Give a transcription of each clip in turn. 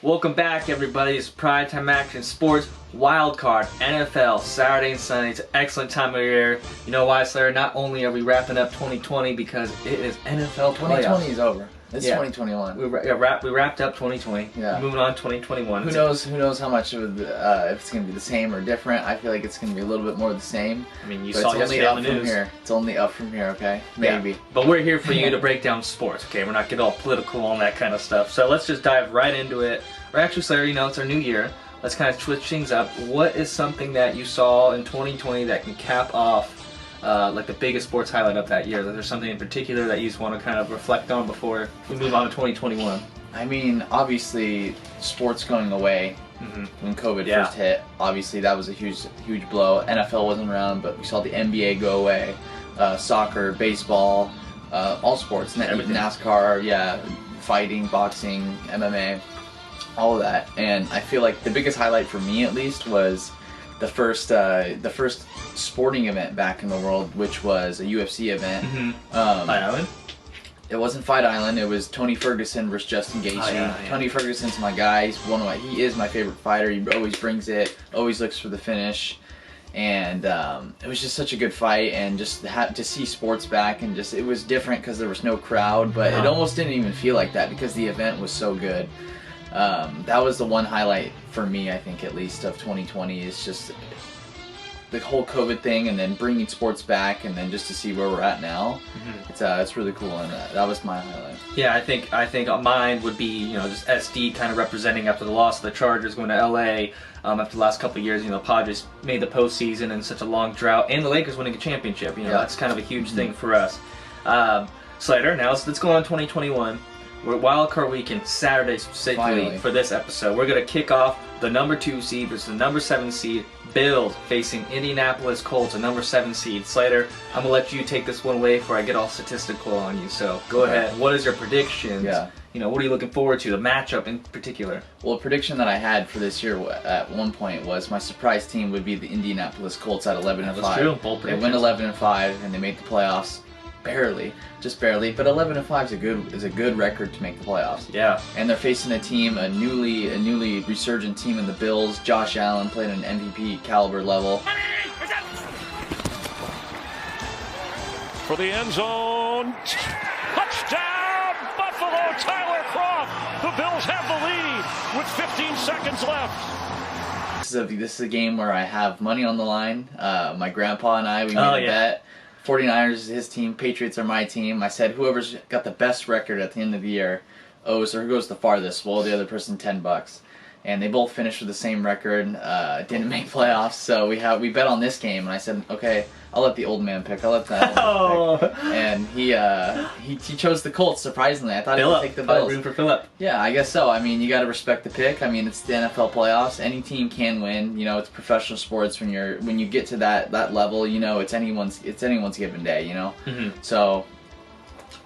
Welcome back, everybody. It's Primetime Action Sports Wildcard NFL Saturday and Sunday. It's an excellent time of year. You know why, Slayer? Not only are we wrapping up 2020 because it is NFL playoffs. 2020 is over. It's 2021. We wrapped up 2020. Yeah. Moving on to 2021. Who knows how much of if it's going to be the same or different. I feel like it's going to be a little bit more the same. I mean, you but saw it's yesterday only on up the news. from here. It's only up from here, okay? Maybe. Yeah. But we're here for you to break down sports, okay? We're not getting all political on that kind of stuff. So let's just dive right into it. Or actually, Slayer, it's our new year. Let's kind of switch things up. What is something that you saw in 2020 that can cap off like the biggest sports highlight of that year? Is there something in particular that you just want to kind of reflect on before we move on to 2021? I mean, obviously, sports going away when COVID first hit. Obviously, that was a huge blow. NFL wasn't around, but we saw the NBA go away. Soccer, baseball, all sports. NASCAR, fighting, boxing, MMA. All of that, and I feel like the biggest highlight for me, at least, was the first sporting event back in the world, which was a UFC event. Fight Island? It wasn't Fight Island. It was Tony Ferguson versus Justin Gaethje. Oh, yeah. Tony Ferguson's my guy. He is my favorite fighter. He always brings it. Always looks for the finish. And it was just such a good fight, and just to see sports back, and it was different because there was no crowd, but it almost didn't even feel like that because the event was so good. That was the one highlight for me, I think, at least, of 2020, is just the whole COVID thing, and then bringing sports back, and then just to see where we're at now. It's really cool, and that was my highlight. Yeah, I think mine would be just SD kind of representing after the loss of the Chargers, going to LA after the last couple of years. Padres made the postseason in such a long drought, and the Lakers winning a championship. That's kind of a huge thing for us. Slater, now let's go on 2021. We're Wildcard Weekend, Saturday specifically for this episode. We're going to kick off the number 2 seed versus the number 7 seed, Bills, facing Indianapolis Colts, a number 7 seed. Slater, I'm going to let you take this one away before I get all statistical on you. So go ahead. What is your predictions? Yeah. What are you looking forward to, the matchup in particular? Well, a prediction that I had for this year at one point was my surprise team would be the Indianapolis Colts at 11-5. That's true. Bold They went 11-5, and they made the playoffs. Just barely, but 11-5 is a good record to make the playoffs. Yeah. And they're facing a team, a newly resurgent team in the Bills. Josh Allen playing an MVP caliber level. For the end zone, touchdown, Buffalo, Tyler Kroft. The Bills have the lead with 15 seconds left. This is a game where I have money on the line. My grandpa and I, we made a bet. 49ers is his team, Patriots are my team. I said whoever's got the best record at the end of the year owes, or who goes the farthest, will owe the other person $10. And they both finished with the same record, didn't make playoffs, so we bet on this game, and I said, okay, I'll let the old man pick. I'll let that old man pick. And he chose the Colts, surprisingly. I thought he would take the Bills. Room for Phillip. Yeah, I guess so. I mean, you got to respect the pick. I mean, it's the NFL playoffs. Any team can win. It's professional sports. When you get to that level, it's anyone's given day. So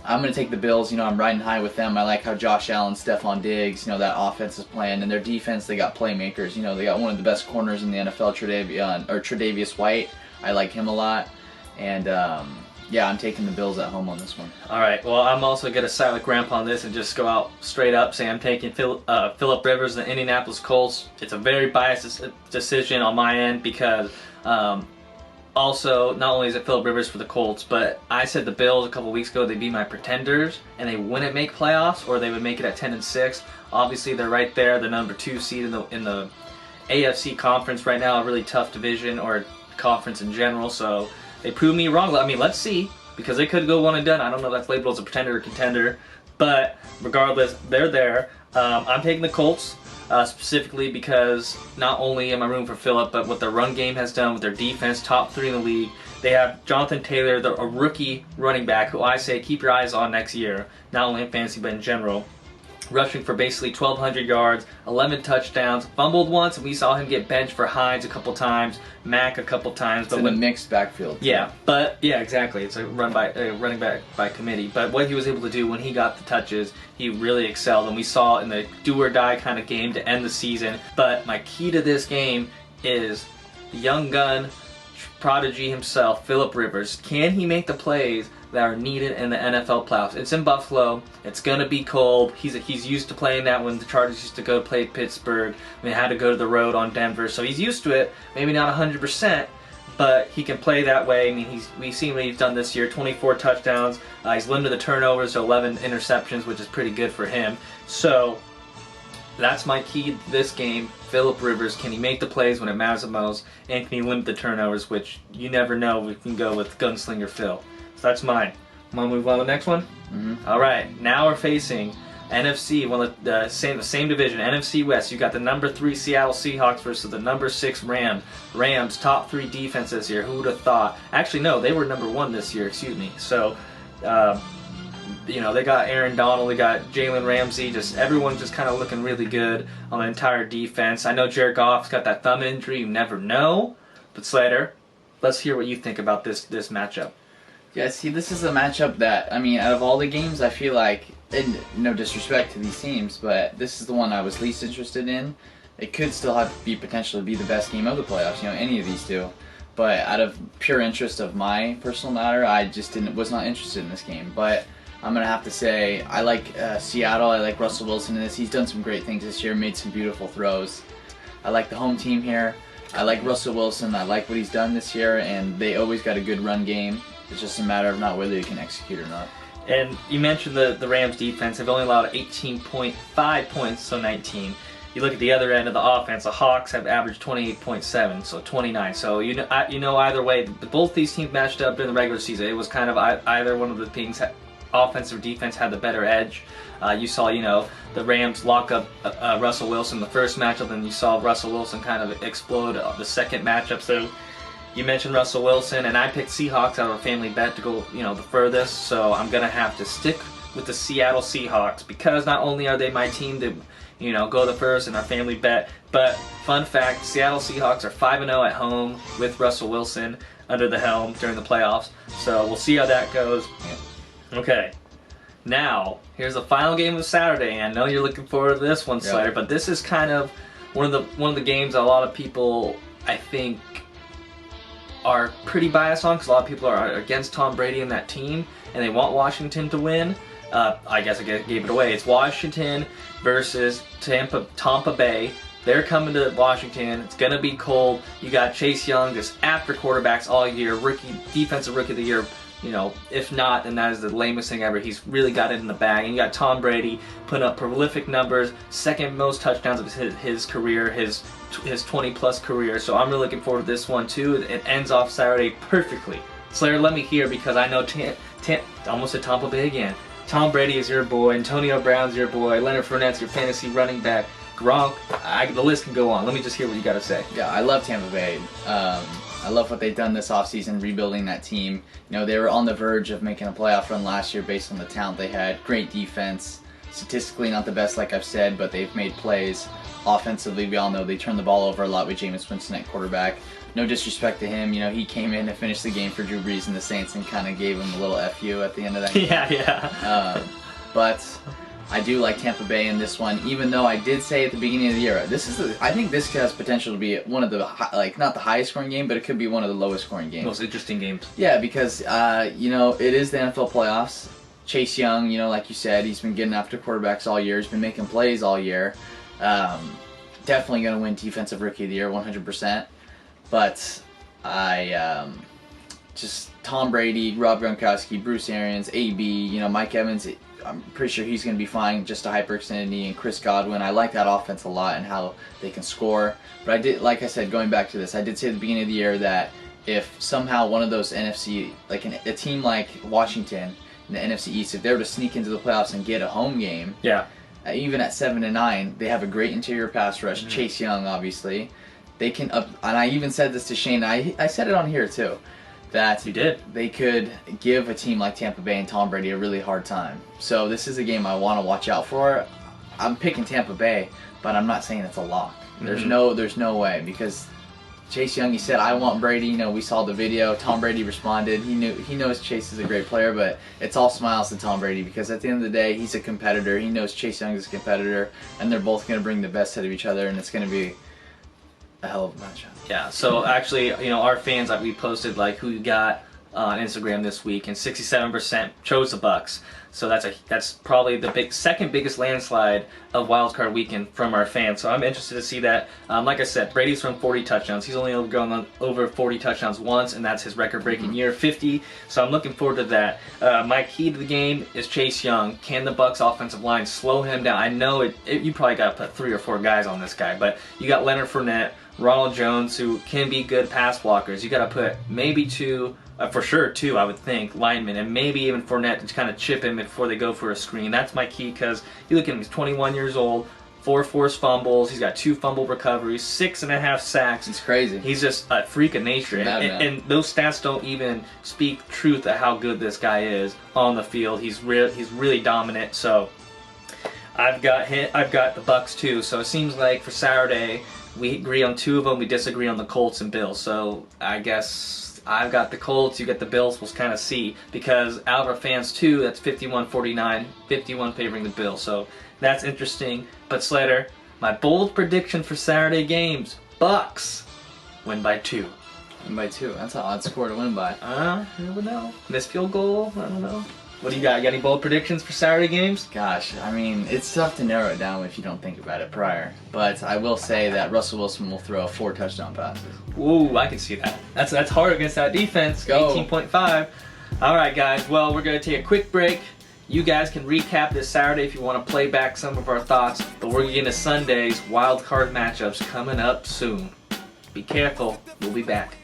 I'm going to take the Bills. I'm riding high with them. I like how Josh Allen, Stephon Diggs, that offense is playing. And their defense, they got playmakers. They got one of the best corners in the NFL, Tre'Davious White. I like him a lot. And, I'm taking the Bills at home on this one. All right. Well, I'm also going to side with Grandpa on this and just go out straight up, say I'm taking Phillip Rivers, the Indianapolis Colts. It's a very biased decision on my end because also, not only is it Phillip Rivers for the Colts, but I said the Bills a couple weeks ago, they'd be my pretenders, and they wouldn't make playoffs, or they would make it at 10-6. Obviously, they're right there, the number 2 seed in the AFC conference right now, a really tough division, or conference in general, so they proved me wrong. I mean, let's see, because they could go one and done. I don't know if that's labeled as a pretender or contender, but regardless, they're there. I'm taking the Colts. Specifically because not only am I rooting for Phillip, but what their run game has done with their defense, top 3 in the league. They have Jonathan Taylor, a rookie running back, who I say keep your eyes on next year, not only in fantasy but in general. Rushing for basically 1,200 yards, 11 touchdowns, fumbled once, and we saw him get benched for Hines a couple times, Mack a couple times. It's in a mixed backfield. Yeah, exactly. It's a running back by committee. But what he was able to do when he got the touches, he really excelled, and we saw in the do-or-die kind of game to end the season. But my key to this game is the young gun, prodigy himself, Phillip Rivers. Can he make the plays that are needed in the NFL playoffs? It's in Buffalo. It's going to be cold. He's used to playing that when the Chargers used to go play Pittsburgh. They had to go to the road on Denver, so he's used to it. Maybe not 100%, but he can play that way. I mean, we've seen what he's done this year. 24 touchdowns. He's limited the turnovers to 11 interceptions, which is pretty good for him. So that's my key to this game. Phillip Rivers, can he make the plays when it matters the most, and can he limit the turnovers, which you never know. We can go with Gunslinger Phil. So that's mine. Want to move on to the next one? Mm-hmm. All right. Now we're facing NFC, one of the same division, NFC West. You got the number 3 Seattle Seahawks versus the number 6 Rams. Rams, top 3 defense this year. Who would have thought? Actually, no, they were number 1 this year. Excuse me. So, they got Aaron Donald, they got Jalen Ramsey. Just everyone just kind of looking really good on the entire defense. I know Jared Goff's got that thumb injury. You never know. But Slater, let's hear what you think about this matchup. Yeah, see, this is a matchup that, I mean, out of all the games, I feel like, and no disrespect to these teams, but this is the one I was least interested in. It could still have to be potentially be the best game of the playoffs, any of these two. But out of pure interest of my personal matter, I just was not interested in this game. But I'm going to have to say, I like Seattle. I like Russell Wilson in this. He's done some great things this year, made some beautiful throws. I like the home team here. I like Russell Wilson. I like what he's done this year, and they always got a good run game. It's just a matter of not whether you can execute or not. And you mentioned the Rams defense. They've only allowed 18.5 points, so 19. You look at the other end of the offense, the Hawks have averaged 28.7, so 29. So you know either way, both these teams matched up during the regular season. It was kind of either one of the teams, offense or defense, had the better edge. You saw, the Rams lock up Russell Wilson the first matchup, and you saw Russell Wilson kind of explode the second matchup. So you mentioned Russell Wilson, and I picked Seahawks out of a family bet to go, the furthest. So I'm gonna have to stick with the Seattle Seahawks because not only are they my team to, go the first in our family bet, but fun fact: Seattle Seahawks are 5-0 at home with Russell Wilson under the helm during the playoffs. So we'll see how that goes. Okay. Now, here's the final game of Saturday, and I know you're looking forward to this one, Slater, but this is kind of one of the games a lot of people, I think, are pretty biased on, because a lot of people are against Tom Brady and that team, and they want Washington to win. I guess I gave it away. It's Washington versus Tampa Bay. They're coming to Washington. It's going to be cold. You got Chase Young, just after quarterbacks all year, defensive rookie of the year. If not, then that is the lamest thing ever. He's really got it in the bag. And you got Tom Brady putting up prolific numbers, second most touchdowns of his career, his 20-plus career. So I'm really looking forward to this one too. It ends off Saturday perfectly. Slayer, let me hear, because I know almost said Tampa Bay again. Tom Brady is your boy. Antonio Brown's your boy. Leonard Fournette's your fantasy running back. Gronk. The list can go on. Let me just hear what you got to say. Yeah, I love Tampa Bay. I love what they've done this offseason, rebuilding that team. They were on the verge of making a playoff run last year based on the talent they had. Great defense. Statistically not the best, like I've said, but they've made plays. Offensively, we all know they turn the ball over a lot with Jameis Winston at quarterback. No disrespect to him. He came in to finish the game for Drew Brees and the Saints and kind of gave him a little FU at the end of that game. Yeah. But I do like Tampa Bay in this one, even though I did say at the beginning of the year, I think this has potential to be one of the, not the highest scoring game, but it could be one of the lowest scoring games. Most interesting games. Yeah, because, it is the NFL playoffs. Chase Young, like you said, he's been getting after quarterbacks all year. He's been making plays all year. Definitely going to win Defensive Rookie of the Year, 100%. But just Tom Brady, Rob Gronkowski, Bruce Arians, AB, Mike Evans, I'm pretty sure he's going to be fine, just a hyperextended knee, and Chris Godwin. I like that offense a lot and how they can score. But I did, like I said, going back to this, I did say at the beginning of the year that if somehow one of those NFC, like a team like Washington in the NFC East, if they were to sneak into the playoffs and get a home game, even at 7-9, they have a great interior pass rush. Mm-hmm. Chase Young, obviously, they can and I even said this to Shane. I said it on here too. That you did. They could give a team like Tampa Bay and Tom Brady a really hard time. So this is a game I want to watch out for. I'm picking Tampa Bay, but I'm not saying it's a lock. Mm-hmm. There's no way, because Chase Young, he said, I want Brady. We saw the video. Tom Brady responded. He knows Chase is a great player, but it's all smiles to Tom Brady, because at the end of the day, he's a competitor. He knows Chase Young is a competitor, and they're both going to bring the best out of each other, and it's going to be a hell of a matchup. Yeah, so actually, our fans, like, we posted like who you got on Instagram this week, and 67% chose the Bucks. So that's probably the second biggest landslide of Wildcard weekend from our fans. So I'm interested to see that. Like I said, Brady's thrown 40 touchdowns. He's only gone over 40 touchdowns once, and that's his record-breaking year, 50. So I'm looking forward to that. My key to the game is Chase Young. Can the Bucks offensive line slow him down? I know you probably got to put 3 or 4 guys on this guy, but you got Leonard Fournette, Ronald Jones, who can be good pass blockers. You got to put maybe 2, for sure 2, I would think, linemen, and maybe even Fournette to kind of chip him before they go for a screen. That's my key, because you look at him, he's 21 years old, 4 forced fumbles, he's got 2 fumble recoveries, 6.5 sacks. It's crazy. He's just a freak of nature, and those stats don't even speak truth at how good this guy is on the field. He's really dominant. So I've got the Bucks too. So it seems like for Saturday we agree on 2 of them. We disagree on the Colts and Bills. So I guess I've got the Colts, you get the Bills. We'll kind of see, because out of our fans too, that's 51-49, 51 favoring the Bills. So that's interesting. But Slater, my bold prediction for Saturday games: Bucks win by 2. Win by 2. That's an odd score to win by. You never know. Missed field goal. I don't know. What do you got? You got any bold predictions for Saturday games? Gosh, I mean, it's tough to narrow it down if you don't think about it prior. But I will say that Russell Wilson will throw 4 touchdown passes. Ooh, I can see that. That's hard against that defense. Go. 18.5. All right, guys. Well, we're going to take a quick break. You guys can recap this Saturday if you want to play back some of our thoughts. But we're getting to Sunday's wild card matchups coming up soon. Be careful. We'll be back.